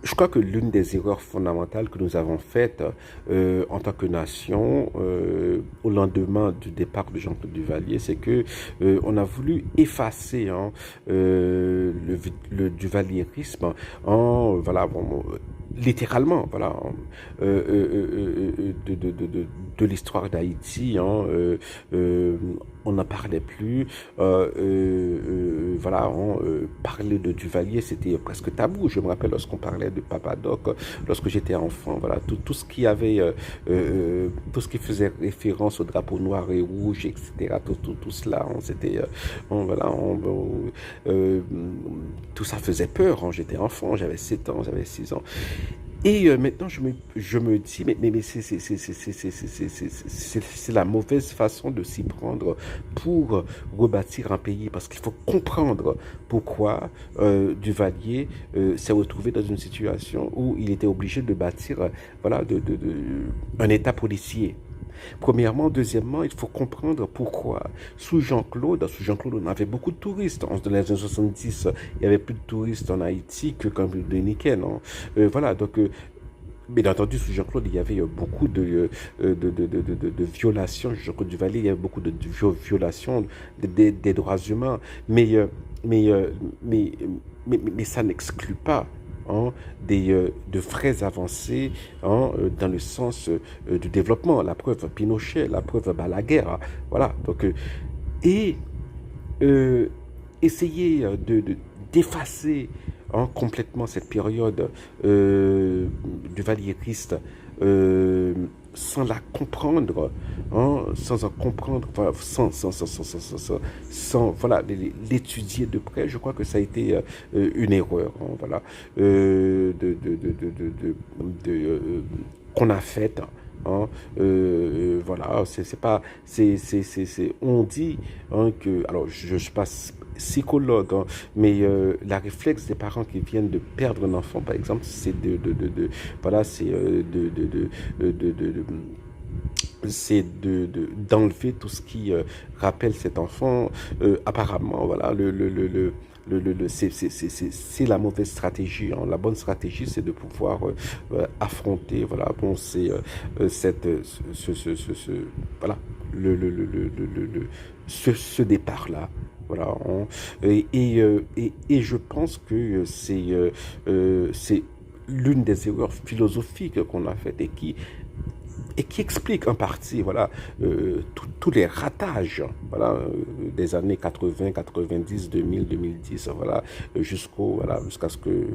Je crois que l'une des erreurs fondamentales que nous avons faites en tant que nation au lendemain du départ de Jean-Claude Duvalier, c'est que on a voulu effacer le duvalierisme en voilà bon, littéralement voilà de l'histoire d'Haïti. On n'en parlait plus. Voilà, on parlait de Duvalier, c'était presque tabou. Je me rappelle lorsqu'on parlait de Papadoc, lorsque j'étais enfant, voilà, tout ce qui avait, tout ce qui faisait référence au drapeau noir et rouge, etc., tout cela, voilà, tout ça faisait peur. J'étais enfant, j'avais 7 ans, j'avais 6 ans. Et maintenant, je me dis, mais c'est la mauvaise façon de s'y prendre pour rebâtir un pays, parce qu'il faut comprendre pourquoi Duvalier s'est retrouvé dans une situation où il était obligé de bâtir voilà, un État policier. Premièrement, deuxièmement, il faut comprendre pourquoi sous Jean-Claude, on avait beaucoup de touristes. Dans les années 70, il y avait plus de touristes en Haïti que comme de Nickel. Voilà, donc bien entendu, sous Jean-Claude, il y avait beaucoup de violations. Jean-Claude Duvalier, il y avait beaucoup de violations des droits humains. Mais, euh, mais, euh, mais, mais ça n'exclut pas de vraies avancées dans le sens du développement. La preuve Pinochet, la preuve Balaguer. Voilà. Donc, et euh, essayer d'effacer complètement cette période duvalieriste euh, sans la comprendre, sans en comprendre, enfin, sans, voilà, l'étudier de près. Je crois que ça a été une erreur, voilà, qu'on a faite. Voilà, c'est pas, on dit que, alors je suis pas psychologue, mais la réflexe des parents qui viennent de perdre un enfant, par exemple, c'est voilà, c'est c'est d'enlever tout ce qui rappelle cet enfant. Apparemment, voilà, c'est la mauvaise stratégie. La bonne stratégie, c'est de pouvoir affronter, voilà, bon, c'est cette, voilà, ce départ-là. Voilà, et je pense que c'est l'une des erreurs philosophiques qu'on a faites et qui explique en partie voilà tous les ratages voilà des années 80, 90, 2000, 2010 voilà jusqu'à ce que